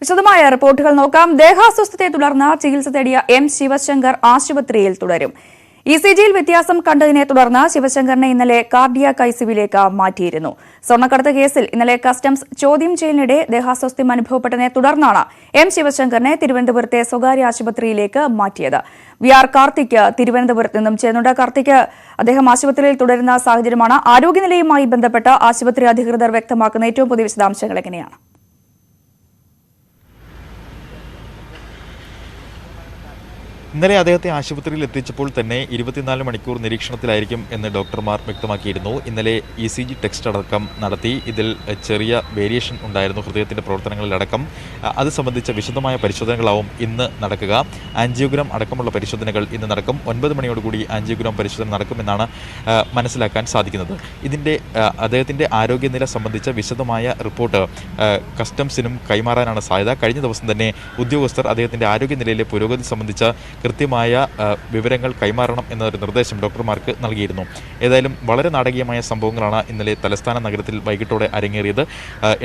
വിശദമായ റിപ്പോർട്ടുകൾ നോക്കാം. ദേഹാസ്വസ്ഥതയെ തുടർന്ന് ചികിത്സ തേടിയ എം ശിവശങ്കർ ആശുപത്രിയിൽ തുടരും. ഇസിജിയിൽ വ്യത്യാസം കണ്ടതിനെ തുടർന്ന് ശിവശങ്കറിനെ ഇന്നലെ കാർഡിയാക് ഐസിയുവിലേക്ക് മാറ്റിയിരുന്നു. സ്വർണ്ണക്കടത്ത് കേസിൽ ഇന്നലെ കസ്റ്റംസ് ചോദ്യം ചെയ്യലിനിടെ ദേഹാസ്വാസ്ഥ്യം അനുഭവപ്പെട്ടതിനെ തുടർന്നാണ് എം ശിവശങ്കറിനെ തിരുവനന്തപുരത്തെ സ്വകാര്യ ആശുപത്രിയിലേക്ക് മാറ്റിയത്. VR കാർത്തിക് തിരുവനന്തപുരത്ത് നിന്നും ചേരുന്നുണ്ട്. കാർത്തിക്, അദ്ദേഹം ആശുപത്രിയിൽ തുടരുന്ന സാഹചര്യമാണ്. ആരോഗ്യനിലയുമായി ബന്ധപ്പെട്ട് ആശുപത്രി അധികൃതർ വ്യക്തമാക്കുന്ന ഏറ്റവും പുതിയ വിശദാംശങ്ങൾ എങ്ങനെയാണ്? ഇന്നലെ അദ്ദേഹത്തെ ആശുപത്രിയിൽ എത്തിച്ചപ്പോൾ തന്നെ 24 മണിക്കൂർ നിരീക്ഷണത്തിലായിരിക്കും എന്ന് ഡോക്ടർമാർ വ്യക്തമാക്കിയിരുന്നു. ഇന്നലെ ECG ടെസ്റ്റ് അടക്കം നടത്തി. ഇതിൽ ചെറിയ വേരിയേഷൻ ഉണ്ടായിരുന്നു ഹൃദയത്തിൻ്റെ പ്രവർത്തനങ്ങളിലടക്കം. അത് സംബന്ധിച്ച വിശദമായ പരിശോധനകളാവും ഇന്ന് നടക്കുക. ആൻജിയോഗ്രാം അടക്കമുള്ള പരിശോധനകൾ ഇന്ന് നടക്കും. 9 മണിയോടുകൂടി ആൻജിയോഗ്രാം പരിശോധന നടക്കുമെന്നാണ് മനസ്സിലാക്കാൻ സാധിക്കുന്നത്. ഇതിൻ്റെ അദ്ദേഹത്തിൻ്റെ ആരോഗ്യനില സംബന്ധിച്ച വിശദമായ റിപ്പോർട്ട് കസ്റ്റംസിനും കൈമാറാനാണ് സാധ്യത. കഴിഞ്ഞ ദിവസം തന്നെ ഉദ്യോഗസ്ഥർ അദ്ദേഹത്തിൻ്റെ ആരോഗ്യനിലയിലെ പുരോഗതി സംബന്ധിച്ച കൃത്യമായ വിവരങ്ങൾ കൈമാറണം എന്നൊരു നിർദ്ദേശം ഡോക്ടർമാർക്ക് നൽകിയിരുന്നു. ഏതായാലും വളരെ നാടകീയമായ സംഭവങ്ങളാണ് ഇന്നലെ തലസ്ഥാന നഗരത്തിൽ വൈകിട്ടോടെ അരങ്ങേറിയത്.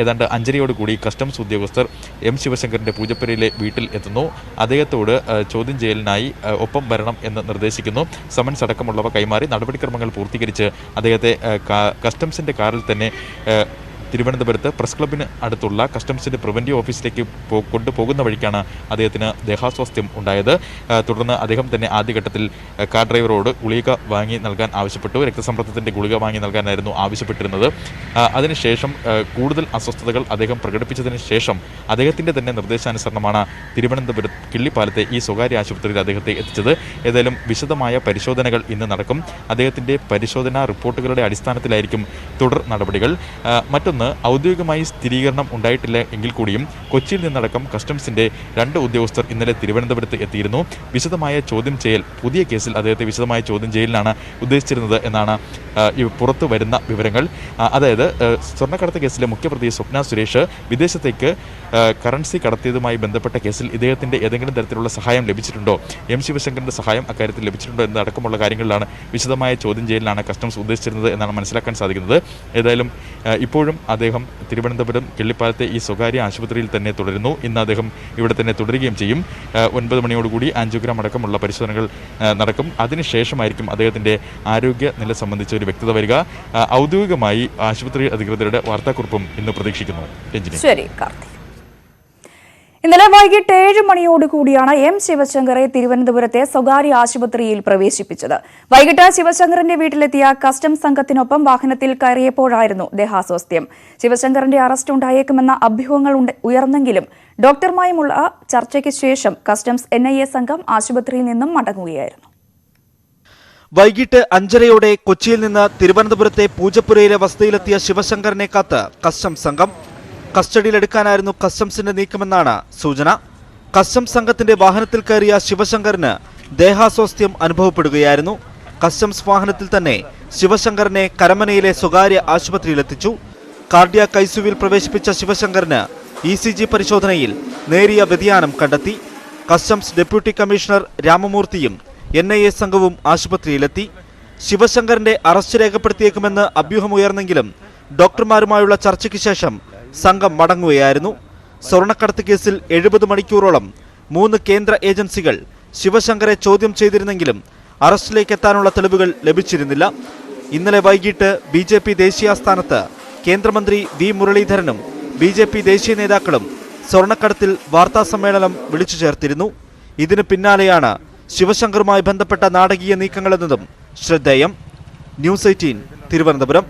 ഏതാണ്ട് 5:30യോടുകൂടി കസ്റ്റംസ് ഉദ്യോഗസ്ഥർ എം ശിവശങ്കറിൻ്റെ പൂജപ്പുരയിലെ വീട്ടിൽ എത്തുന്നു. അദ്ദേഹത്തോട് ചോദ്യം ചെയ്യലിനായി ഒപ്പം വരണം എന്ന് നിർദ്ദേശിക്കുന്നു. സമൻസ് അടക്കമുള്ളവ കൈമാറി നടപടിക്രമങ്ങൾ പൂർത്തീകരിച്ച് അദ്ദേഹത്തെ കസ്റ്റംസിൻ്റെ കാറിൽ തന്നെ തിരുവനന്തപുരത്ത് പ്രസ് ക്ലബിന് അടുത്തുള്ള കസ്റ്റംസിൻ്റെ പ്രിവൻറ്റീവ് ഓഫീസിലേക്ക് കൊണ്ടുപോകുന്ന വഴിക്കാണ് അദ്ദേഹത്തിന് ദേഹാസ്വാസ്ഥ്യം ഉണ്ടായത്. തുടർന്ന് അദ്ദേഹം തന്നെ ആദ്യഘട്ടത്തിൽ കാർ ഡ്രൈവറോട് ഗുളിക വാങ്ങി നൽകാൻ ആവശ്യപ്പെട്ടു. രക്തസമ്മർദ്ദത്തിൻ്റെ ഗുളിക വാങ്ങി നൽകാനായിരുന്നു ആവശ്യപ്പെട്ടിരുന്നത്. അതിനുശേഷം കൂടുതൽ അസ്വസ്ഥതകൾ അദ്ദേഹം പ്രകടിപ്പിച്ചതിന് ശേഷം അദ്ദേഹത്തിൻ്റെ തന്നെ നിർദ്ദേശാനുസരണമാണ് തിരുവനന്തപുരം കിള്ളിപ്പാലത്തെ ഈ സ്വകാര്യ ആശുപത്രിയിൽ അദ്ദേഹത്തെ എത്തിച്ചത്. ഏതായാലും വിശദമായ പരിശോധനകൾ ഇന്ന് നടക്കും. അദ്ദേഹത്തിൻ്റെ പരിശോധനാ റിപ്പോർട്ടുകളുടെ അടിസ്ഥാനത്തിലായിരിക്കും തുടർ നടപടികൾ. മറ്റൊന്ന്, ഔദ്യോഗികമായി സ്ഥിരീകരണം ഉണ്ടായിട്ടില്ല എങ്കിൽ കൂടിയും കൊച്ചിയിൽ നിന്നടക്കം കസ്റ്റംസിന്റെ 2 ഉദ്യോഗസ്ഥർ ഇന്നലെ തിരുവനന്തപുരത്ത് എത്തിയിരുന്നു. വിശദമായ ചോദ്യം ചെയ്യൽ, പുതിയ കേസിൽ അദ്ദേഹത്തെ വിശദമായ ചോദ്യം ചെയ്യലിനാണ് ഉദ്ദേശിച്ചിരുന്നത് എന്നാണ് പുറത്തു വരുന്ന വിവരങ്ങൾ. അതായത് സ്വർണ്ണക്കടത്ത് കേസിലെ മുഖ്യപ്രതി സ്വപ്ന സുരേഷ് വിദേശത്തേക്ക് കറൻസി കടത്തിയതുമായി ബന്ധപ്പെട്ട കേസിൽ ഇദ്ദേഹത്തിൻ്റെ ഏതെങ്കിലും തരത്തിലുള്ള സഹായം ലഭിച്ചിട്ടുണ്ടോ, എം ശിവശങ്കറിൻ്റെ സഹായം അക്കാര്യത്തിൽ ലഭിച്ചിട്ടുണ്ടോ എന്നതടക്കമുള്ള കാര്യങ്ങളിലാണ് വിശദമായ ചോദ്യം ചെയ്യലിനാണ് കസ്റ്റംസ് ഉദ്ദേശിച്ചിരുന്നത് എന്നാണ് മനസ്സിലാക്കാൻ സാധിക്കുന്നത്. ഏതായാലും ഇപ്പോഴും അദ്ദേഹം തിരുവനന്തപുരം കിള്ളിപ്പാലത്തെ ഈ സ്വകാര്യ ആശുപത്രിയിൽ തന്നെ തുടരുന്നു. ഇന്ന് അദ്ദേഹം ഇവിടെ തന്നെ തുടരുകയും ചെയ്യും. 9 മണിയോടുകൂടി ആൻജിയോഗ്രാം അടക്കമുള്ള പരിശോധനകൾ നടക്കും. അതിനുശേഷമായിരിക്കും അദ്ദേഹത്തിൻ്റെ ആരോഗ്യനില സംബന്ധിച്ച ഒരു വ്യക്തത വരിക. ഔദ്യോഗികമായി ആശുപത്രി അധികൃതരുടെ വാർത്താക്കുറിപ്പും ഇന്ന് പ്രതീക്ഷിക്കുന്നു. ശരി കാർത്തിക്. ഇന്നലെ വൈകിട്ട് 7 മണിയോടുകൂടിയാണ് എം ശിവശങ്കറെ തിരുവനന്തപുരത്തെ സ്വകാര്യ ആശുപത്രിയിൽ പ്രവേശിപ്പിച്ചത്. വൈകിട്ട് ശിവശങ്കറിന്റെ വീട്ടിലെത്തിയ കസ്റ്റംസ് സംഘത്തിനൊപ്പം വാഹനത്തിൽ കയറിയപ്പോഴായിരുന്നു ദേഹാസ്വാസ്ഥ്യം. ശിവശങ്കറിന്റെ അറസ്റ്റ് ഉണ്ടായേക്കുമെന്ന അഭ്യൂഹങ്ങൾ ഉയർന്നെങ്കിലും ഡോക്ടറുമായുമുള്ള ചർച്ചയ്ക്ക് ശേഷം കസ്റ്റംസ് NIA സംഘം ആശുപത്രിയിൽ നിന്നും മടങ്ങുകയായിരുന്നു. വൈകിട്ട് 5:30 കൊച്ചിയിൽ നിന്ന് തിരുവനന്തപുരത്തെ പൂജപ്പുരയിലെ വസതിയിലെത്തിയ ശിവശങ്കറിനെ കാത്ത് കസ്റ്റംസ് സംഘം. കസ്റ്റഡിയിലെടുക്കാനായിരുന്നു കസ്റ്റംസിന്റെ നീക്കമെന്നാണ് സൂചന. കസ്റ്റംസ് സംഘത്തിന്റെ വാഹനത്തിൽ കയറിയ ശിവശങ്കറിന് ദേഹാസ്വാസ്ഥ്യം അനുഭവപ്പെടുകയായിരുന്നു. കസ്റ്റംസ് വാഹനത്തിൽ തന്നെ ശിവശങ്കറിനെ കരമനയിലെ സ്വകാര്യ ആശുപത്രിയിലെത്തിച്ചു. കാർഡിയാക് ഐസിയുവിൽ പ്രവേശിപ്പിച്ച ശിവശങ്കറിന് ECG പരിശോധനയിൽ നേരിയ വ്യതിയാനം കണ്ടെത്തി. കസ്റ്റംസ് ഡെപ്യൂട്ടി കമ്മീഷണർ രാമമൂർത്തിയും NIA സംഘവും ആശുപത്രിയിലെത്തി. ശിവശങ്കറിന്റെ അറസ്റ്റ് രേഖപ്പെടുത്തിയേക്കുമെന്ന് അഭ്യൂഹമുയർന്നെങ്കിലും ഡോക്ടർമാരുമായുള്ള ചർച്ചയ്ക്ക് ശേഷം സംഘം മടങ്ങുകയായിരുന്നു. സ്വർണ്ണക്കടത്ത് കേസിൽ 70 മണിക്കൂറോളം 3 കേന്ദ്ര ഏജൻസികൾ ശിവശങ്കറെ ചോദ്യം ചെയ്തിരുന്നെങ്കിലും അറസ്റ്റിലേക്ക് എത്താനുള്ള തെളിവുകൾ ലഭിച്ചിരുന്നില്ല. ഇന്നലെ വൈകിട്ട് BJP ദേശീയാസ്ഥാനത്ത് കേന്ദ്രമന്ത്രി V മുരളീധരനും BJP ദേശീയ നേതാക്കളും സ്വർണ്ണക്കടത്തിൽ വാർത്താസമ്മേളനം വിളിച്ചു ചേർത്തിരുന്നു. ഇതിന് പിന്നാലെയാണ് ശിവശങ്കറുമായി ബന്ധപ്പെട്ട നാടകീയ നീക്കങ്ങളെന്നതും ശ്രദ്ധേയം. ന്യൂസ് 18 തിരുവനന്തപുരം.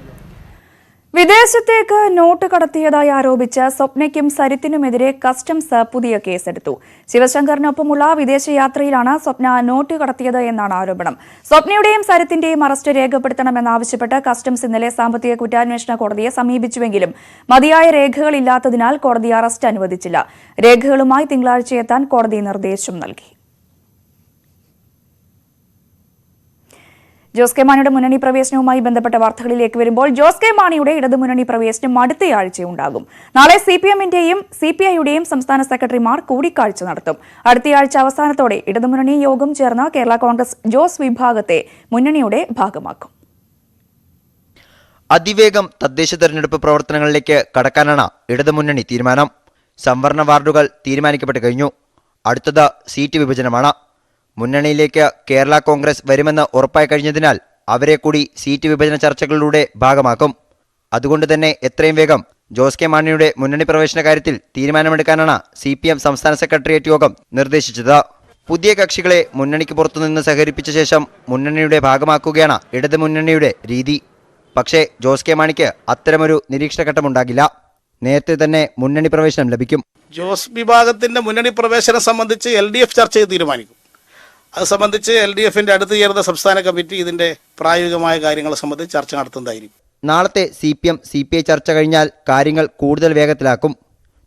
വിദേശത്തേക്ക് നോട്ട് കടത്തിയതായി ആരോപിച്ച് സ്വപ്നയ്ക്കും സരിത്തിനുമെതിരെ കസ്റ്റംസ് പുതിയ കേസെടുത്തു. ശിവശങ്കറിനൊപ്പമുള്ള വിദേശയാത്രയിലാണ് സ്വപ്ന നോട്ട് കടത്തിയത് എന്നാണ് ആരോപണം. സ്വപ്നയുടെയും സരിത്തിന്റെയും അറസ്റ്റ് രേഖപ്പെടുത്തണമെന്നാവശ്യപ്പെട്ട് കസ്റ്റംസ് ഇന്നലെ സാമ്പത്തിക കുറ്റാന്വേഷണ കോടതിയെ സമീപിച്ചുവെങ്കിലും മതിയായ രേഖകളില്ലാത്തതിനാൽ കോടതി അറസ്റ്റ് അനുവദിച്ചില്ല. രേഖകളുമായി തിങ്കളാഴ്ച എത്താൻ കോടതി നിർദ്ദേശം നൽകി. ജോസ് കെ മാണിയുടെ മുന്നണി പ്രവേശനവുമായി ബന്ധപ്പെട്ട വാർത്തകളിലേക്ക് വരുമ്പോൾ ജോസ് കെ മാണിയുടെ ഇടതുമുന്നണി പ്രവേശനം അടുത്തയാഴ്ചയുണ്ടാകും. നാളെ CPM-ന്റെയും CPI-യുടെയും സംസ്ഥാന സെക്രട്ടറിമാർ കൂടിക്കാഴ്ച നടത്തും. അടുത്തയാഴ്ച അവസാനത്തോടെ ഇടതുമുന്നണി യോഗം ചേർന്ന് കേരള കോൺഗ്രസ് ജോസ് വിഭാഗത്തെ മുന്നണിയുടെ ഭാഗമാക്കും. അതിവേഗം തദ്ദേശ തെരഞ്ഞെടുപ്പ് പ്രവർത്തനങ്ങളിലേക്ക് കടക്കാനാണ് ഇടതുമുന്നണി തീരുമാനം. സംവരണ വാർഡുകൾ തീരുമാനിക്കപ്പെട്ട് കഴിഞ്ഞു. അടുത്തത് സീറ്റ് വിഭജനമാണ്. മുന്നണിയിലേക്ക് കേരള കോൺഗ്രസ് വരുമെന്ന് ഉറപ്പായി കഴിഞ്ഞതിനാൽ അവരെ കൂടി സീറ്റ് വിഭജന ചർച്ചകളിലൂടെ ഭാഗമാക്കും. അതുകൊണ്ട് തന്നെ എത്രയും വേഗം ജോസ് കെ മാണിയുടെ മുന്നണി പ്രവേശന കാര്യത്തിൽ തീരുമാനമെടുക്കാനാണ് CPM സംസ്ഥാന സെക്രട്ടേറിയറ്റ് യോഗം നിർദ്ദേശിച്ചത്. പുതിയ കക്ഷികളെ മുന്നണിക്ക് പുറത്തുനിന്ന് സഹകരിപ്പിച്ച ശേഷം മുന്നണിയുടെ ഭാഗമാക്കുകയാണ് ഇടത് മുന്നണിയുടെ രീതി. പക്ഷേ ജോസ് കെ മാണിക്ക് അത്തരമൊരു നിരീക്ഷണഘട്ടമുണ്ടാകില്ല. നേരത്തെ തന്നെ മുന്നണി പ്രവേശനം ലഭിക്കും. ജോസ് വിഭാഗത്തിന്റെ മുന്നണി പ്രവേശനം സംബന്ധിച്ച് LDF ചർച്ച ചെയ്ത് തീരുമാനിക്കും. അത് സംബന്ധിച്ച് LDFന്റെ അടുത്ത് ചേർന്ന സംസ്ഥാന കമ്മിറ്റി ഇതിന്റെ പ്രായോഗികമായ കാര്യങ്ങളെ സംബന്ധിച്ച് ചർച്ച നടത്തുന്നതായിരിക്കും. നാളത്തെ CPM CPI ചർച്ച കഴിഞ്ഞാൽ കാര്യങ്ങൾ കൂടുതൽ വേഗത്തിലാക്കും.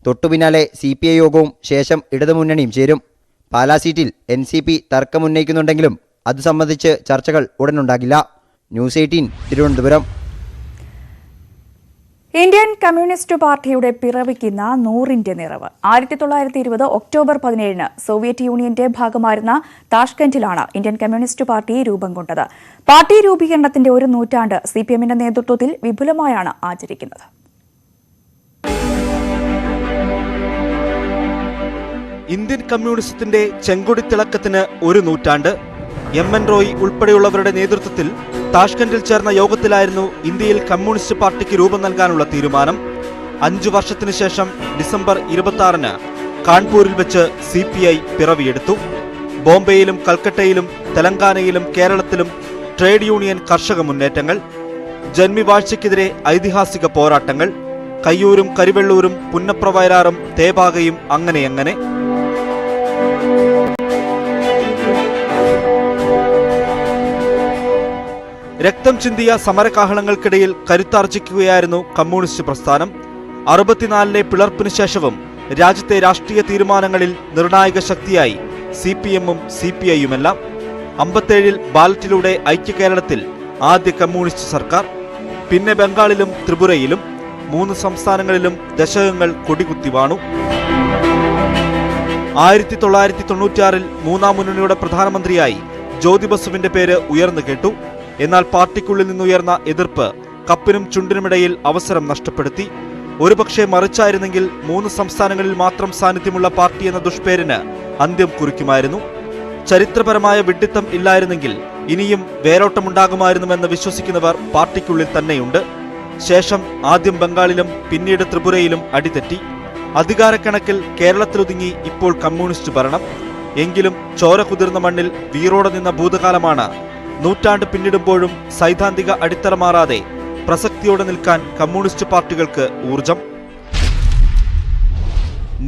തൊട്ടുപിന്നാലെ CPI യോഗവും ശേഷം ഇടതുമുന്നണിയും ചേരും. പാലാ സീറ്റിൽ NCP തർക്കമുന്നയിക്കുന്നുണ്ടെങ്കിലും അത് സംബന്ധിച്ച് ചർച്ചകൾ ഉടനുണ്ടാകില്ല. ന്യൂസ് 18 തിരുവനന്തപുരം. ഇന്ത്യൻ കമ്മ്യൂണിസ്റ്റ് പാർട്ടിയുടെ പിറവിക്കുന്ന 100ന്റെ നിറവ്. 1920 ഒക്ടോബർ 17 സോവിയറ്റ് യൂണിയന്റെ ഭാഗമായിരുന്ന താഷ്കന്റിലാണ് ഇന്ത്യൻ കമ്മ്യൂണിസ്റ്റ് പാർട്ടി രൂപം കൊണ്ടത്. പാർട്ടി രൂപീകരണത്തിന്റെ ഒരു നൂറ്റാണ്ട് CPMന്റെ നേതൃത്വത്തിൽ വിപുലമായാണ് ആചരിക്കുന്നത്. ഇന്ത്യൻ കമ്മ്യൂണിസത്തിന്റെ ചെങ്കൊടി തിളക്കത്തിന് ഒരു നൂറ്റാണ്ട്. MN റോയ് ഉൾപ്പെടെയുള്ളവരുടെ നേതൃത്വത്തിൽ താഷ്കന്റിൽ ചേർന്ന യോഗത്തിലായിരുന്നു ഇന്ത്യയിൽ കമ്മ്യൂണിസ്റ്റ് പാർട്ടിക്ക് രൂപം നൽകാനുള്ള തീരുമാനം. 5 വർഷത്തിനു ശേഷം ഡിസംബർ 26 കാൺപൂരിൽ വെച്ച് CPI പിറവിയെടുത്തു. ബോംബെയിലും കൽക്കട്ടയിലും തെലങ്കാനയിലും കേരളത്തിലും ട്രേഡ് യൂണിയൻ കർഷക മുന്നേറ്റങ്ങൾ, ജന്മിവാഴ്ചയ്ക്കെതിരെ ഐതിഹാസിക പോരാട്ടങ്ങൾ, കയ്യൂരും കരിവെള്ളൂരും പുന്നപ്ര വയലാറും തേബാകയും അങ്ങനെ. രക്തം ചിന്തിയ സമരകാഹളങ്ങൾക്കിടയിൽ കരുത്താർജിക്കുകയായിരുന്നു കമ്മ്യൂണിസ്റ്റ് പ്രസ്ഥാനം. 64 പിളർപ്പിന് ശേഷവും രാജ്യത്തെ രാഷ്ട്രീയ തീരുമാനങ്ങളിൽ നിർണായക ശക്തിയായി CPMഉം CPIയുമെല്ലാം. 57 ബാലറ്റിലൂടെ ഐക്യകേരളത്തിൽ ആദ്യ കമ്മ്യൂണിസ്റ്റ് സർക്കാർ. പിന്നെ ബംഗാളിലും ത്രിപുരയിലും 3 സംസ്ഥാനങ്ങളിലും ദശകങ്ങൾ കൊടികുത്തി വാണു. 1996 മൂന്നാം മുന്നണിയുടെ പ്രധാനമന്ത്രിയായി ജ്യോതി ബസുവിന്റെ പേര് ഉയർന്നു കേട്ടു. എന്നാൽ പാർട്ടിക്കുള്ളിൽ നിന്നുയർന്ന എതിർപ്പ് കപ്പിനും ചുണ്ടിനുമിടയിൽ അവസരം നഷ്ടപ്പെടുത്തി. ഒരുപക്ഷെ മറിച്ചായിരുന്നെങ്കിൽ 3 സംസ്ഥാനങ്ങളിൽ മാത്രം സാന്നിധ്യമുള്ള പാർട്ടി എന്ന ദുഷ്പേരിന് അന്ത്യം കുറിക്കുമായിരുന്നു. ചരിത്രപരമായ വിഡ്ഢിത്തം ഇല്ലായിരുന്നെങ്കിൽ ഇനിയും വേരോട്ടമുണ്ടാകുമായിരുന്നുവെന്ന് വിശ്വസിക്കുന്നവർ പാർട്ടിക്കുള്ളിൽ തന്നെയുണ്ട്. ശേഷം ആദ്യം ബംഗാളിലും പിന്നീട് ത്രിപുരയിലും അടിതെറ്റി. അധികാരക്കണക്കിൽ കേരളത്തിലൊതുങ്ങി ഇപ്പോൾ കമ്മ്യൂണിസ്റ്റ് ഭരണം. എങ്കിലും ചോര കുതിർന്ന മണ്ണിൽ വീറോടെ നിന്ന ഭൂതകാലമാണ്. നൂറ്റാണ്ട് പിന്നിടുമ്പോഴും സൈദ്ധാന്തിക അടിത്തറ മാറാതെ പ്രസക്തിയോടെ നിൽക്കാൻ കമ്മ്യൂണിസ്റ്റ് പാർട്ടികൾക്ക് ഊർജം.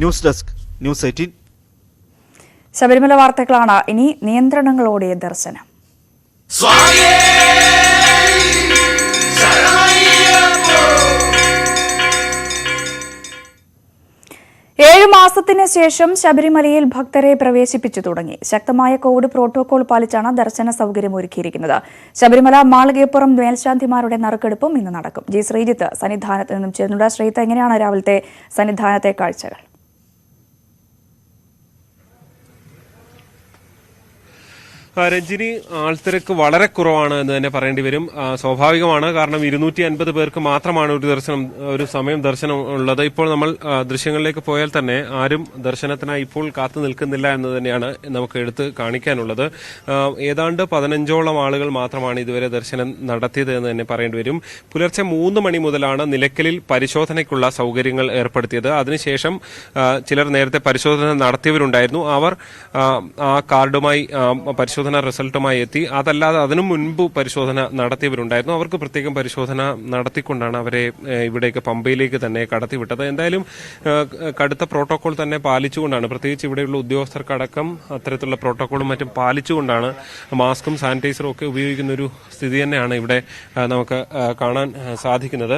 News desk, news 18. ശബരിമല വാർത്തകളാണ് ഇനി. നിയന്ത്രണങ്ങളോടെ ദർശനം. 7 മാസത്തിന് ശേഷം ശബരിമലയിൽ ഭക്തരെ പ്രവേശിപ്പിച്ചു തുടങ്ങി. ശക്തമായ കോവിഡ് പ്രോട്ടോകോൾ പാലിച്ചാണ് ദർശന സൗകര്യം ഒരുക്കിയിരിക്കുന്നത്. ശബരിമല മാളികപ്പുറം മേൽശാന്തിമാരുടെ നറുക്കെടുപ്പും ഇന്ന് നടക്കും. ജി ശ്രീജിത്ത് സന്നിധാനത്ത് നിന്നും ചേർന്നുണ്ട്. ശ്രീജിത്ത്, എങ്ങനെയാണ് രാവിലത്തെ സന്നിധാനത്തെ കാഴ്ചകൾ? രഞ്ജിനി, ആൾത്തിരക്ക് വളരെ കുറവാണ് എന്ന് തന്നെ പറയേണ്ടി വരും. സ്വാഭാവികമാണ്, കാരണം 250 പേർക്ക് മാത്രമാണ് ഒരു സമയം ദർശനം ഉള്ളത്. ഇപ്പോൾ നമ്മൾ ദൃശ്യങ്ങളിലേക്ക് പോയാൽ തന്നെ ആരും ദർശനത്തിനായി ഇപ്പോൾ കാത്തു നിൽക്കുന്നില്ല എന്ന് തന്നെയാണ് നമുക്ക് എടുത്ത് കാണിക്കാനുള്ളത്. ഏതാണ്ട് 15ഓളം ആളുകൾ മാത്രമാണ് ഇതുവരെ ദർശനം നടത്തിയത് എന്ന് തന്നെ പറയേണ്ടി വരും. പുലർച്ചെ 3 മണി മുതലാണ് നിലയ്ക്കലിൽ പരിശോധനയ്ക്കുള്ള സൗകര്യങ്ങൾ ഏർപ്പെടുത്തിയത്. അതിനുശേഷം ചിലർ നേരത്തെ പരിശോധന നടത്തിയവരുണ്ടായിരുന്നു. അവർ ആ കാർഡുമായി പരിശോധന റിസൾട്ടുമായി എത്തി. അതല്ലാതെ അതിനു മുൻപ് പരിശോധന നടത്തിയവരുണ്ടായിരുന്നു. അവർക്ക് പ്രത്യേകം പരിശോധന നടത്തിക്കൊണ്ടാണ് അവരെ ഇവിടേക്ക് പമ്പയിലേക്ക് തന്നെ കടത്തിവിട്ടത്. എന്തായാലും കടുത്ത പ്രോട്ടോകോൾ തന്നെ പാലിച്ചുകൊണ്ടാണ്, പ്രത്യേകിച്ച് ഇവിടെയുള്ള ഉദ്യോഗസ്ഥർക്കടക്കം അത്തരത്തിലുള്ള പ്രോട്ടോകോളും മറ്റും പാലിച്ചുകൊണ്ടാണ് മാസ്കും സാനിറ്റൈസറും ഒക്കെ ഉപയോഗിക്കുന്ന ഒരു സ്ഥിതി തന്നെയാണ് ഇവിടെ നമുക്ക് കാണാൻ സാധിക്കുന്നത്.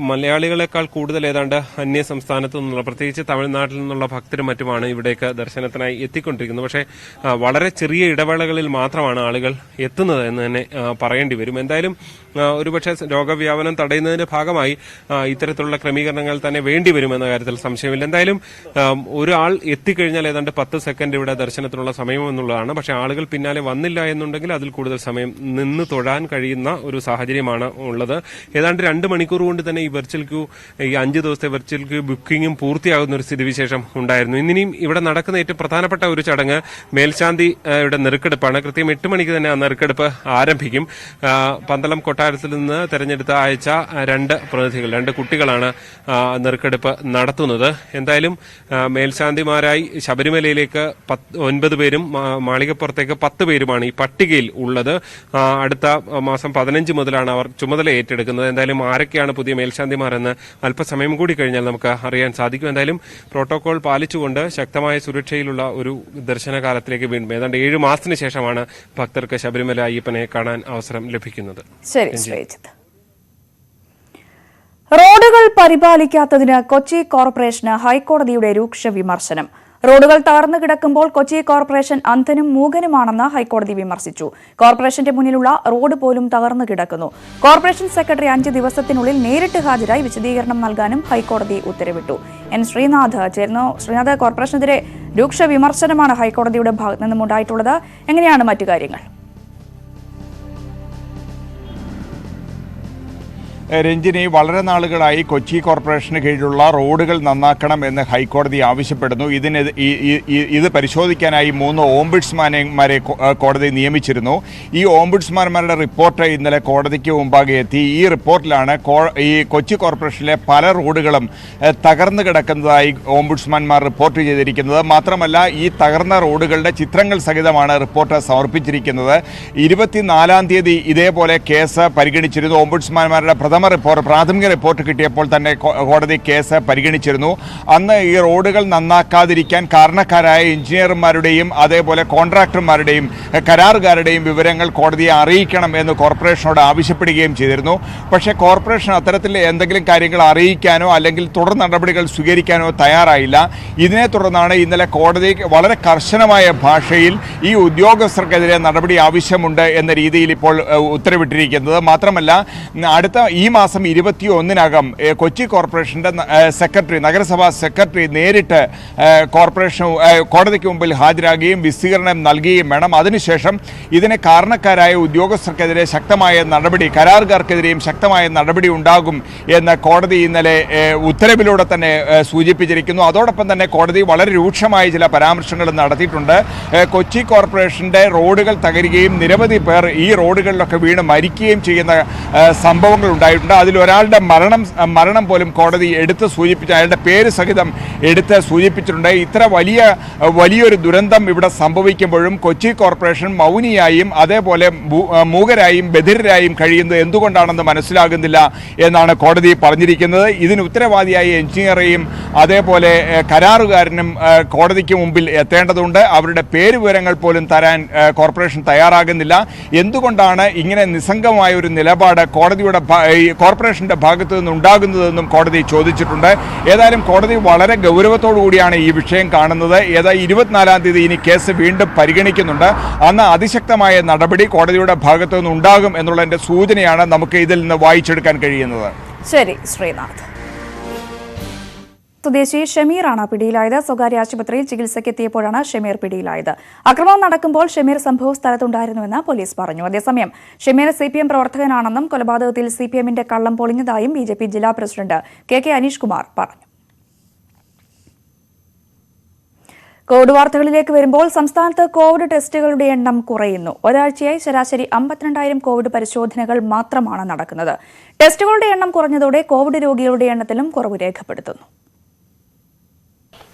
മലയാളികളെക്കാൾ കൂടുതൽ ഏതാണ്ട് അന്യ സംസ്ഥാനത്തു നിന്നുള്ള, പ്രത്യേകിച്ച് തമിഴ്നാട്ടിൽ നിന്നുള്ള ഭക്തരും മറ്റുമാണ് ഇവിടേക്ക് ദർശനത്തിനായി എത്തിക്കൊണ്ടിരിക്കുന്നത്. പക്ഷേ വളരെ ചെറിയ ഇടവേളകളിൽ മാത്രമാണ് ആളുകൾ എത്തുന്നത് എന്ന് തന്നെ പറയേണ്ടി വരും. എന്തായാലും ഒരുപക്ഷെ രോഗവ്യാപനം തടയുന്നതിന്റെ ഭാഗമായി ഇത്തരത്തിലുള്ള ക്രമീകരണങ്ങൾ തന്നെ വേണ്ടിവരുമെന്ന കാര്യത്തിൽ സംശയമില്ല. എന്തായാലും ഒരാൾ എത്തിക്കഴിഞ്ഞാൽ ഏതാണ്ട് 10 സെക്കൻഡ് ഇവിടെ ദർശനത്തിനുള്ള സമയം എന്നുള്ളതാണ്. പക്ഷേ ആളുകൾ പിന്നാലെ വന്നില്ല എന്നുണ്ടെങ്കിൽ അതിൽ കൂടുതൽ സമയം നിന്ന് തൊഴാൻ കഴിയുന്ന ഒരു സാഹചര്യമാണ് ഉള്ളത്. ഏതാണ്ട് 2 മണിക്കൂർ കൊണ്ട് തന്നെ ഈ വെർച്വൽ ക്യൂ, ഈ 5 ദിവസത്തെ വെർച്വൽ ക്യൂ ബുക്കിംഗും പൂർത്തിയാകുന്ന ഒരു സ്ഥിതിവിശേഷം ഉണ്ടായിരുന്നു. ഇനിയും ഇവിടെ നടക്കുന്ന ഏറ്റവും പ്രധാനപ്പെട്ട ഒരു ചടങ്ങ് മേൽശാന്തിയുടെ നെറുക്കെടുപ്പാണ്. കൃത്യം 8 മണിക്ക് തന്നെ ആ നെറുക്കെടുപ്പ് ആരംഭിക്കും. പന്തളം കൊട്ടാരത്തിൽ നിന്ന് തെരഞ്ഞെടുത്ത അയച്ച 2 പ്രതിനിധികൾ, 2 കുട്ടികളാണ് നെറുക്കെടുപ്പ് നടത്തുന്നത്. എന്തായാലും മേൽശാന്തിമാരായി ശബരിമലയിലേക്ക് 9 പേരും മാളികപ്പുറത്തേക്ക് 10 പേരുമാണ് ഈ പട്ടികയിൽ ഉള്ളത്. അടുത്ത മാസം 15 മുതലാണ് അവർ ചുമതല ഏറ്റെടുക്കുന്നത്. എന്തായാലും ആരൊക്കെയാണ് പുതിയ മേൽശാന്തിമാരെന്ന് അല്പസമയം കൂടി കഴിഞ്ഞാൽ നമുക്ക് അറിയാൻ സാധിക്കും. എന്തായാലും പ്രോട്ടോകോൾ പാലിച്ചുകൊണ്ട് ശക്തമായ സുരക്ഷയിലുള്ള ഒരു ദർശനകാലത്തിലേക്ക് വീണ്ടും ഏതാണ്ട് 7 മാസത്തിന് ശേഷമാണ് ഭക്തർക്ക് ശബരിമല അയ്യപ്പനെ കാണാൻ അവസരം ലഭിക്കുന്നത്. റോഡുകൾ പരിപാലിക്കാത്തതിന് കൊച്ചി കോർപ്പറേഷന് ഹൈക്കോടതിയുടെ രൂക്ഷ വിമർശനം. റോഡുകൾ തകർന്നു കിടക്കുമ്പോൾ കൊച്ചി കോർപ്പറേഷൻ അന്ധനും മൂകനുമാണെന്ന് ഹൈക്കോടതി വിമർശിച്ചു. കോർപ്പറേഷന്റെ മുന്നിലുള്ള റോഡ് പോലും തകർന്നു കിടക്കുന്നു. കോർപ്പറേഷൻ സെക്രട്ടറി 5 ദിവസത്തിനുള്ളിൽ നേരിട്ട് ഹാജരായി വിശദീകരണം നൽകാനും ഹൈക്കോടതി ഉത്തരവിട്ടു. എൻ ശ്രീനാഥ് ചേർന്നു. ശ്രീനാഥ്, കോർപ്പറേഷനെതിരെ രൂക്ഷ വിമർശനമാണ് ഹൈക്കോടതിയുടെ ഭാഗത്തു നിന്നും ഉണ്ടായിട്ടുള്ളത്. എങ്ങനെയാണ് മറ്റു കാര്യങ്ങൾ? രഞ്ജിനി, വളരെ നാളുകളായി കൊച്ചി കോർപ്പറേഷന് കീഴിലുള്ള റോഡുകൾ നന്നാക്കണം എന്ന് ഹൈക്കോടതി ആവശ്യപ്പെടുന്നു. ഇത് പരിശോധിക്കാനായി 3 ഓംബുഡ്സ്മാൻമാരെ കോടതി നിയമിച്ചിരുന്നു. ഈ ഓംബുഡ്സ്മാൻമാരുടെ റിപ്പോർട്ട് ഇന്നലെ കോടതിക്ക് മുമ്പാകെ എത്തി. ഈ റിപ്പോർട്ടിലാണ് ഈ കൊച്ചി കോർപ്പറേഷനിലെ പല റോഡുകളും തകർന്നു കിടക്കുന്നതായി ഓംബുഡ്സ്മാൻമാർ റിപ്പോർട്ട് ചെയ്തിരിക്കുന്നത്. മാത്രമല്ല, ഈ തകർന്ന റോഡുകളുടെ ചിത്രങ്ങൾ സഹിതമാണ് റിപ്പോർട്ട് സമർപ്പിച്ചിരിക്കുന്നത്. 24-ാം തീയതി ഇതേപോലെ കേസ് പരിഗണിച്ചിരുന്നു. ഓംബുഡ്സ്മാൻമാരുടെ പ്രാഥമിക റിപ്പോർട്ട് കിട്ടിയപ്പോൾ തന്നെ കോടതി കേസ് പരിഗണിച്ചിരുന്നു. അന്ന് ഈ റോഡുകൾ നന്നാക്കാതിരിക്കാൻ കാരണക്കാരായ എഞ്ചിനീയർമാരുടെയും അതേപോലെ കോൺട്രാക്ടർമാരുടെയും കരാറുകാരുടെയും വിവരങ്ങൾ കോടതിയെ അറിയിക്കണം എന്ന് കോർപ്പറേഷനോട് ആവശ്യപ്പെടുകയും ചെയ്തിരുന്നു. പക്ഷേ കോർപ്പറേഷൻ അത്തരത്തിൽ എന്തെങ്കിലും കാര്യങ്ങൾ അറിയിക്കാനോ അല്ലെങ്കിൽ തുടർ നടപടികൾ സ്വീകരിക്കാനോ തയ്യാറായില്ല. ഇതിനെ തുടർന്നാണ് ഇന്നലെ കോടതി വളരെ കർശനമായ ഭാഷയിൽ ഈ ഉദ്യോഗസ്ഥർക്കെതിരെ നടപടി ആവശ്യമുണ്ട് എന്ന രീതിയിൽ ഇപ്പോൾ ഉത്തരവിട്ടിരിക്കുന്നത്. മാത്രമല്ല, ഈ മാസം 21-നകം കൊച്ചി കോർപ്പറേഷന്റെ സെക്രട്ടറി, നഗരസഭാ സെക്രട്ടറി നേരിട്ട് കോടതിക്ക് മുമ്പിൽ ഹാജരാകുകയും വിശദീകരണം നൽകുകയും വേണം. അതിനുശേഷം ഇതിന് കാരണക്കാരായ ഉദ്യോഗസ്ഥർക്കെതിരെ ശക്തമായ നടപടി, കരാറുകാർക്കെതിരെയും ശക്തമായ നടപടി ഉണ്ടാകും എന്ന് കോടതി ഇന്നലെ ഉത്തരവിലൂടെ തന്നെ സൂചിപ്പിച്ചിരിക്കുന്നു. അതോടൊപ്പം തന്നെ കോടതി വളരെ രൂക്ഷമായ ചില പരാമർശങ്ങൾ നടത്തിയിട്ടുണ്ട്. കൊച്ചി കോർപ്പറേഷന്റെ റോഡുകൾ തകരുകയും നിരവധി പേർ ഈ റോഡുകളിലൊക്കെ വീണ് മരിക്കുകയും ചെയ്യുന്ന സംഭവങ്ങൾ ഉണ്ടായിട്ടുണ്ട്. അതിലൊരാളുടെ മരണം പോലും കോടതി എടുത്ത് സൂചിപ്പിച്ചു, അയാളുടെ പേര് സഹിതം എടുത്ത് സൂചിപ്പിച്ചിട്ടുണ്ട്. ഇത്ര വലിയൊരു ദുരന്തം ഇവിടെ സംഭവിക്കുമ്പോഴും കൊച്ചി കോർപ്പറേഷൻ മൗനിയായും അതേപോലെ മൂകരായും ബധിരരായും കഴിയുന്നത് എന്തുകൊണ്ടാണെന്ന് മനസ്സിലാകുന്നില്ല എന്നാണ് കോടതി പറഞ്ഞിരിക്കുന്നത്. ഇതിന് ഉത്തരവാദിയായ എഞ്ചിനീയറെയും അതേപോലെ കരാറുകാരനും കോടതിക്ക് മുമ്പിൽ എത്തേണ്ടതുണ്ട്. അവരുടെ പേര് വിവരങ്ങൾ പോലും തരാൻ കോർപ്പറേഷൻ തയ്യാറാകുന്നില്ല. എന്തുകൊണ്ടാണ് ഇങ്ങനെ നിസ്സംഗമായ ഒരു നിലപാട് കോർപ്പറേഷന്റെ ഭാഗത്തു നിന്നുണ്ടാകുന്നതെന്നും കോടതി ചോദിച്ചിട്ടുണ്ട്. ഏതായാലും കോടതി വളരെ ഗൗരവത്തോടു കൂടിയാണ് ഈ വിഷയം കാണുന്നത്. 24-ാം തീയതി ഇനി കേസ് വീണ്ടും പരിഗണിക്കുന്നുണ്ട്. അന്ന് അതിശക്തമായ നടപടി കോടതിയുടെ ഭാഗത്തു നിന്നുണ്ടാകും എന്നുള്ളതിന്റെ സൂചനയാണ് നമുക്ക് ഇതിൽ നിന്ന് വായിച്ചെടുക്കാൻ കഴിയുന്നത്. ശരി, ശ്രീനാഥ്. സ്വദേശി ഷമീറാണ് പിടിയിലായത്. സ്വകാര്യ ആശുപത്രിയിൽ ചികിത്സയ്ക്കെത്തിയപ്പോഴാണ് ഷമീർ പിടിയിലായത്. ആക്രമണം നടക്കുമ്പോൾ ഷമീർ സംഭവ സ്ഥലത്തുണ്ടായിരുന്നുവെന്ന് പോലീസ് പറഞ്ഞു. അതേസമയം ഷമീർ CPM പ്രവർത്തകനാണെന്നും കൊലപാതകത്തിൽ CPMന്റെ കള്ളം പൊളിഞ്ഞതായും BJP ജില്ലാ പ്രസിഡന്റ് KK അനീഷ് കുമാർ പറഞ്ഞു. കോവിഡ് വാർത്തകളിലേക്ക് വരുമ്പോൾ സംസ്ഥാനത്ത് കോവിഡ് ടെസ്റ്റുകളുടെ എണ്ണം കുറയുന്നു. ഒരാഴ്ചയായി ശരാശരി 52,000 കോവിഡ് പരിശോധനകൾ മാത്രമാണ് നടക്കുന്നത്. ടെസ്റ്റുകളുടെ എണ്ണം കുറഞ്ഞതോടെ കോവിഡ് രോഗികളുടെ എണ്ണത്തിലും കുറവ് രേഖപ്പെടുത്തുന്നു.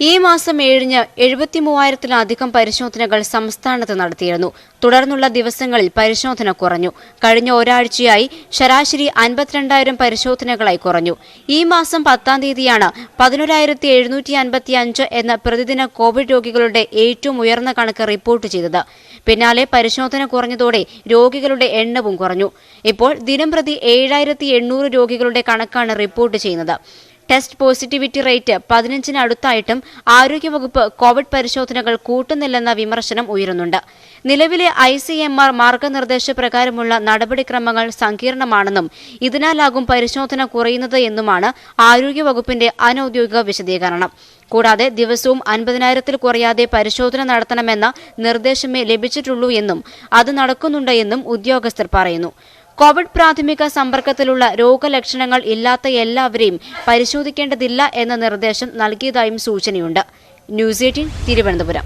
ഈ മാസം 7-ന് 73,000-ത്തിലധികം പരിശോധനകൾ സംസ്ഥാനത്ത് നടത്തിയിരുന്നു. തുടർന്നുള്ള ദിവസങ്ങളിൽ പരിശോധന കുറഞ്ഞു. കഴിഞ്ഞ ഒരാഴ്ചയായി ശരാശരി 52,000 പരിശോധനകളായി കുറഞ്ഞു. ഈ മാസം 10-ാം തീയതിയാണ് 11,755 എന്ന പ്രതിദിന കോവിഡ് രോഗികളുടെ ഏറ്റവും ഉയർന്ന കണക്ക് റിപ്പോർട്ട് ചെയ്തത്. പിന്നാലെ പരിശോധന കുറഞ്ഞതോടെ രോഗികളുടെ എണ്ണവും കുറഞ്ഞു. ഇപ്പോൾ ദിനംപ്രതി 7,800 രോഗികളുടെ കണക്കാണ് റിപ്പോർട്ട് ചെയ്യുന്നത്. ടെസ്റ്റ് പോസിറ്റിവിറ്റി റേറ്റ് 15-ന് അടുത്തായിട്ടും ആരോഗ്യവകുപ്പ് കോവിഡ് പരിശോധനകൾ കൂട്ടുന്നില്ലെന്ന വിമർശനം ഉയരുന്നുണ്ട്. നിലവിലെ ICMR മാർഗനിർദ്ദേശപ്രകാരമുള്ള നടപടിക്രമങ്ങൾ സങ്കീർണമാണെന്നും ഇതിനാലാകും പരിശോധന കുറയുന്നത് എന്നുമാണ് ആരോഗ്യവകുപ്പിന്റെ അനൌദ്യോഗിക വിശദീകരണം. കൂടാതെ ദിവസവും 50,000-ൽ കുറയാതെ പരിശോധന നടത്തണമെന്ന നിർദ്ദേശമേ ലഭിച്ചിട്ടുള്ളൂ എന്നും അത് നടക്കുന്നുണ്ട് എന്നും ഉദ്യോഗസ്ഥർ പറയുന്നു. കോവിഡ് പ്രാഥമിക സമ്പർക്കത്തിലുള്ള രോഗലക്ഷണങ്ങൾ ഇല്ലാത്ത എല്ലാവരെയും പരിശോധിക്കേണ്ടതില്ല എന്ന നിർദ്ദേശം നൽകിയതായും സൂചനയുണ്ട്. ന്യൂസ് 18 തിരുവനന്തപുരം.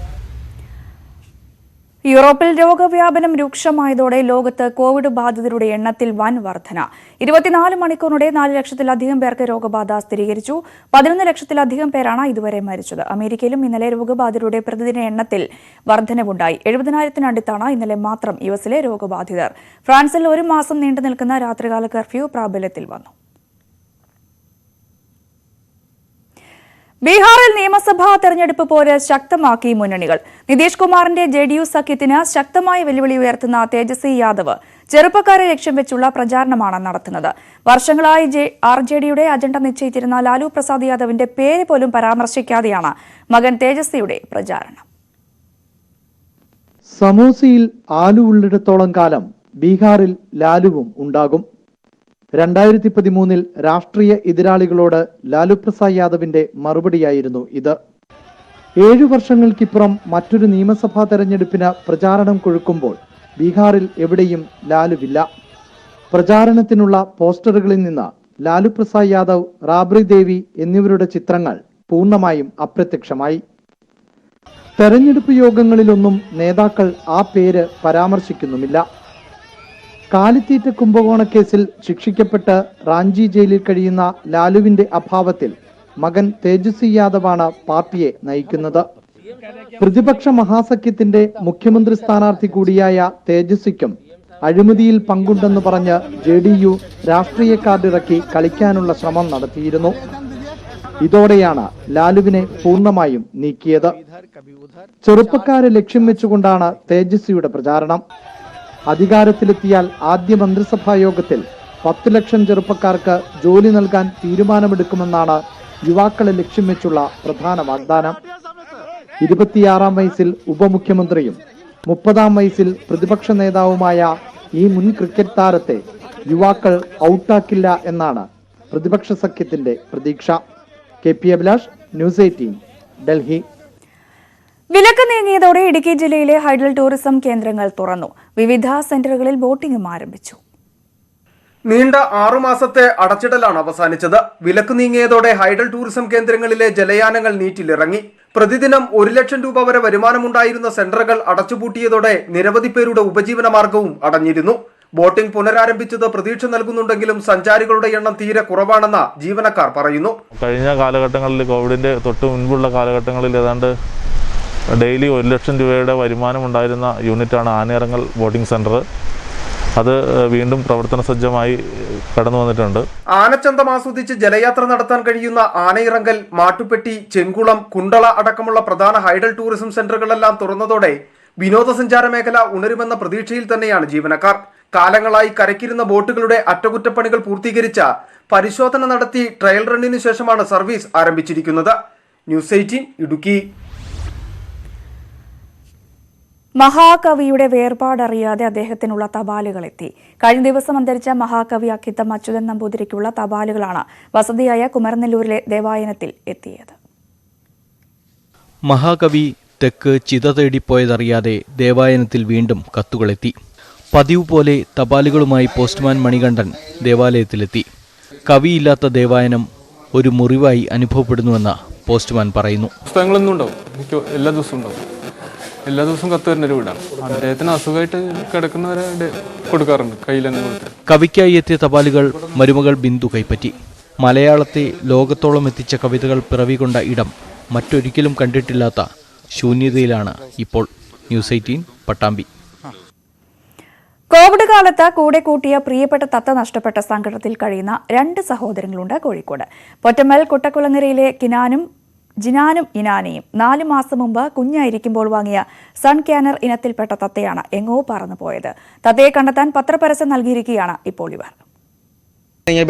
യൂറോപ്പിൽ രോഗവ്യാപനം രൂക്ഷമായതോടെ ലോകത്ത് കോവിഡ് ബാധിതരുടെ എണ്ണത്തിൽ വൻ വർധന. 24 മണിക്കൂറിനിടെ 4 ലക്ഷത്തിലധികം പേർക്ക് രോഗബാധ സ്ഥിരീകരിച്ചു. 11 ലക്ഷത്തിലധികം പേരാണ് ഇതുവരെ മരിച്ചത്. അമേരിക്കയിലും ഇന്നലെ രോഗബാധിതരുടെ പ്രതിദിന എണ്ണത്തിൽ വർധനവുണ്ടായി. 70,000-നടുത്താണ് ഇന്നലെ മാത്രം യുഎസിലെ രോഗബാധിതർ. ഫ്രാൻസിൽ 1 മാസം നീണ്ടുനിൽക്കുന്ന രാത്രികാല കർഫ്യൂ പ്രാബല്യത്തിൽ വന്നു. ബീഹാറിൽ നിയമസഭാ തെരഞ്ഞെടുപ്പ് പോര് ശക്തമാക്കി മുന്നണികൾ. നിതീഷ് കുമാറിന്റെ JDU സഖ്യത്തിന് ശക്തമായ വെല്ലുവിളി ഉയർത്തുന്ന തേജസ്വി യാദവ് ചെറുപ്പക്കാരെ ലക്ഷ്യം വെച്ചുള്ള പ്രചാരണമാണ് നടത്തുന്നത്. വർഷങ്ങളായി RJDയുടെ അജണ്ട നിശ്ചയിച്ചിരുന്ന ലാലു പ്രസാദ് യാദവിന്റെ പേര് പോലും പരാമർശിക്കാതെയാണ് മകൻ തേജസ്വിയുടെ പ്രചാരണം. സമോസയിൽ ആലു ഉള്ളിടത്തോളം കാലം ബീഹാറിൽ ലാലുവും ഉണ്ടാകും. 2013-ൽ രാഷ്ട്രീയ എതിരാളികളോട് ലാലു പ്രസാദ് യാദവിന്റെ മറുപടിയായിരുന്നു ഇത്. 7 വർഷങ്ങൾക്കിപ്പുറം മറ്റൊരു നിയമസഭാ തെരഞ്ഞെടുപ്പിന് പ്രചാരണം കൊഴുക്കുമ്പോൾ ബീഹാറിൽ എവിടെയും ലാലുവില്ല. പ്രചാരണത്തിനുള്ള പോസ്റ്ററുകളിൽ നിന്ന് ലാലു പ്രസാദ് യാദവ്, റാബ്രി ദേവി എന്നിവരുടെ ചിത്രങ്ങൾ പൂർണ്ണമായും അപ്രത്യക്ഷമായി. തെരഞ്ഞെടുപ്പ് യോഗങ്ങളിലൊന്നും നേതാക്കൾ ആ പേര് പരാമർശിക്കുന്നുമില്ല. കാലിത്തീറ്റ കുംഭകോണക്കേസിൽ ശിക്ഷിക്കപ്പെട്ട് റാഞ്ചി ജയിലിൽ കഴിയുന്ന ലാലുവിന്റെ അഭാവത്തിൽ മകൻ തേജസ്വി യാദവാണ് പാർട്ടിയെ നയിക്കുന്നത്. പ്രതിപക്ഷ മഹാസഖ്യത്തിന്റെ മുഖ്യമന്ത്രി സ്ഥാനാർത്ഥി കൂടിയായ തേജസ്വിക്കും അഴിമതിയിൽ പങ്കുണ്ടെന്ന് പറഞ്ഞ് JDU രാഷ്ട്രീയ കാർഡിറക്കി കളിക്കാനുള്ള ശ്രമം നടത്തിയിരുന്നു. ഇതോടെയാണ് ലാലുവിനെ പൂർണ്ണമായും നീക്കിയത്. ചെറുപ്പക്കാരെ ലക്ഷ്യം വെച്ചുകൊണ്ടാണ് തേജസ്വിയുടെ പ്രചാരണം. അധികാരത്തിലെത്തിയാൽ ആദ്യ മന്ത്രിസഭാ യോഗത്തിൽ 10 ലക്ഷം ചെറുപ്പക്കാർക്ക് ജോലി നൽകാൻ തീരുമാനമെടുക്കുമെന്നാണ് യുവാക്കളെ ലക്ഷ്യം വെച്ചുള്ള പ്രധാന വാഗ്ദാനം. 26-ാം വയസ്സിൽ ഉപമുഖ്യമന്ത്രിയും 30-ാം വയസ്സിൽ പ്രതിപക്ഷ നേതാവുമായ ഈ മുൻ ക്രിക്കറ്റ് താരത്തെ യുവാക്കൾ ഔട്ടാക്കില്ല എന്നാണ് പ്രതിപക്ഷ സഖ്യത്തിന്റെ പ്രതീക്ഷ. KP Abhilash, news 18, Delhi. വിലക്ക് നീങ്ങിയതോടെ ഇടുക്കി ജില്ലയിലെ ഹൈഡൽ ടൂറിസം കേന്ദ്രങ്ങൾ തുറന്നു. വിവിധ സെന്ററുകളിൽ ബോട്ടിംഗും ആരംഭിച്ചു. നീണ്ട 6 മാസത്തെ അടച്ചിടലാണ് അവസാനിച്ചത്. വിലക്ക് നീങ്ങിയതോടെ ഹൈഡൽ ടൂറിസം കേന്ദ്രങ്ങളിലെ ജലയാനങ്ങൾ നീറ്റിലിറങ്ങി. പ്രതിദിനം 1 ലക്ഷം രൂപ വരെ വരുമാനമുണ്ടായിരുന്ന സെന്ററുകൾ അടച്ചുപൂട്ടിയതോടെ നിരവധി പേരുടെ ഉപജീവന മാർഗവും അടഞ്ഞിരുന്നു. ബോട്ടിംഗ് പുനരാരംഭിച്ചത് പ്രതീക്ഷ നൽകുന്നുണ്ടെങ്കിലും സഞ്ചാരികളുടെ എണ്ണം തീരെ കുറവാണെന്ന് ജീവനക്കാർ പറയുന്നു. കഴിഞ്ഞ കാലഘട്ടങ്ങളിൽ, കോവിഡിന്റെ തൊട്ട് മുൻപുള്ള കാലഘട്ടങ്ങളിൽ ഏതാണ്ട് ഡെയിലി 1 ലക്ഷം രൂപയുടെ വരുമാനം ഉണ്ടായിരുന്ന യൂണിറ്റാണ് ആനയിറങ്ങൽ ബോട്ടിംഗ് സെന്റർ. അത് വീണ്ടും പ്രവർത്തന സജ്ജമായി കടന്നു വന്നിട്ടുണ്ട്. ആനച്ചന്തം ആസ്വദിച്ച് ജലയാത്ര നടത്താൻ കഴിയുന്ന ആനയിറങ്കൽ, മാട്ടുപ്പെട്ടി, ചെങ്കുളം, കുണ്ടള അടക്കമുള്ള പ്രധാന ഹൈഡൽ ടൂറിസം സെന്ററുകളെല്ലാം തുറന്നതോടെ വിനോദസഞ്ചാര മേഖല ഉണരുമെന്ന പ്രതീക്ഷയിൽ തന്നെയാണ് ജീവനക്കാർ. കാലങ്ങളായി കരയ്ക്കിരുന്ന ബോട്ടുകളുടെ അറ്റകുറ്റപ്പണികൾ പൂർത്തീകരിച്ച പരിശോധന നടത്തി ട്രയൽ റണ്ണിന് ശേഷമാണ് സർവീസ് ആരംഭിച്ചിരിക്കുന്നത്. ന്യൂസ് 18 ഇടുക്കി. മഹാകവിയുടെ വേർപാടറിയാതെ അദ്ദേഹത്തിനുള്ള തപാലുകളെത്തി. കഴിഞ്ഞ ദിവസം അന്തരിച്ച മഹാകവി അക്കിത്തം അച്യുതൻ നമ്പൂതിരിക്കുള്ള തപാലുകളാണ് വസതിയായ കുമരനെല്ലൂരിലെ ദേവായനത്തിൽ എത്തിയത്. മഹാകവി തെക്ക് ചിത തേടിപ്പോയതറിയാതെ ദേവാലയത്തിൽ വീണ്ടും കത്തുകളെത്തി. പതിവ് പോലെ തപാലുകളുമായി പോസ്റ്റ്മാൻ മണികണ്ഠൻ ദേവാലയത്തിലെത്തി. കവിയില്ലാത്ത ദേവായനം ഒരു മുറിവായി അനുഭവപ്പെടുന്നുവെന്ന് പോസ്റ്റ്മാൻ പറയുന്നു. പുസ്തകങ്ങളൊന്നും ഉണ്ടാവും, എല്ലാ ദിവസവും ഉണ്ടാവും. എല്ലാ ദിവസവും കത്ത് വരുന്നൊരു വീടാണ്. അദ്ദേഹത്തിന് അസുഖമായിട്ട് കിടക്കുന്നവരെ കൊടുക്കാറുണ്ട്, കയ്യിൽ തന്നെ കൊടുത്ത്. കവിക്കായി എത്തിയ തപാലുകൾ മരുമകൾ ബിന്ദു കൈപ്പറ്റി. മലയാളത്തെ ലോകത്തോളം എത്തിച്ച കവിതകൾ പിറവികൊണ്ട ഇടം മറ്റൊരിക്കലും കണ്ടിട്ടില്ലാത്ത ശൂന്യതയിലാണ് ഇപ്പോൾ. ന്യൂസ് 18 പട്ടാമ്പി. കോവിഡ് കാലത്ത് കൂടെ കൂട്ടിയ പ്രിയപ്പെട്ട തത്ത നഷ്ടപ്പെട്ട സങ്കടത്തിൽ കഴിയുന്ന 2 സഹോദരങ്ങളുണ്ട് കോഴിക്കോട്. പൊറ്റമ്മൽ കൊട്ടക്കുളങ്ങരയിലെ ജിനാനും ഇനാനയും 4 മാസം മുമ്പ് കുഞ്ഞായിരിക്കുമ്പോൾ വാങ്ങിയ സൺ ക്യാനർ ഇനത്തിൽപ്പെട്ട തത്തയാണ് എങ്ങോ പറന്നു പോയത്. തത്തയെ കണ്ടെത്താൻ പത്രപരസ്യം നൽകിയിരിക്കുകയാണ് ഇപ്പോൾ ഇവർ.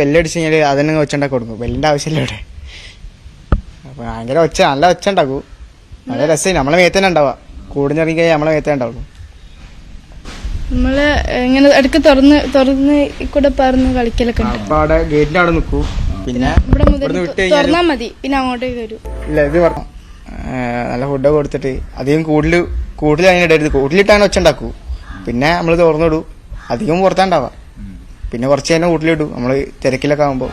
ബെല്ലടിച്ച് കഴിഞ്ഞാൽ അതന്നെ വെച്ചുണ്ടാക്കി കൊടുക്കും. ബെല്ലിന്റെ ആവശ്യമില്ല. ഇവിടെ അപ്പോൾ ഭയങ്കര ഒച്ച, നല്ല ഒച്ച ഉണ്ടാക്കും. നല്ല രസം. നമ്മളെ മേത്ത് തന്നെ ഉണ്ടാവുക. കൂടിഞ്ഞിറങ്ങി കഴിഞ്ഞാൽ നമ്മളെ മേത്തേ ഉണ്ടാവുള്ളൂ. നമ്മള് ഇങ്ങനെ ഇടയ്ക്ക് തുറന്ന് കൂടെ പറന്ന് കളിക്കലൊക്കെ ഉണ്ട്. അപ്പോൾ അവിടെ ഗേറ്റിൻ്റെ അവിടെ നിൽക്കൂ. പിന്നെ ഇവിടെ മുതൽ തുറന്നാൽ മതി, പിന്നെ അങ്ങോട്ടേക്ക് വരും. ഇല്ല, ഇത് പറഞ്ഞു നല്ല ഫുഡൊക്കെ കൊടുത്തിട്ട് അധികം കൂടുതൽ അതിന് ഇടരുത്. കൂട്ടിലിട്ടാണ് ഒച്ച ഉണ്ടാക്കൂ. പിന്നെ നമ്മൾ തുറന്നിടൂ. അധികം പുറത്താണ്ടാവാം. പിന്നെ കുറച്ച് തന്നെ കൂട്ടിലിടൂ നമ്മൾ തിരക്കിലൊക്കെ ആകുമ്പോൾ.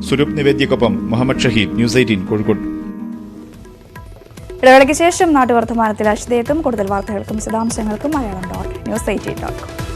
സ്വരൂപ് നിവേദ്യക്കൊപ്പം മുഹമ്മദ് ഷഹീദ്, ന്യൂസ് 18 കോഴിക്കോട്. ഇടവേളയ്ക്ക് ശേഷം നാട്ടുവർത്തമാനത്തിൽ അശ്വതയെത്തും. കൂടുതൽ വാർത്തകൾക്കും വിശദാംശങ്ങൾക്കും മലയാളം.news18.com.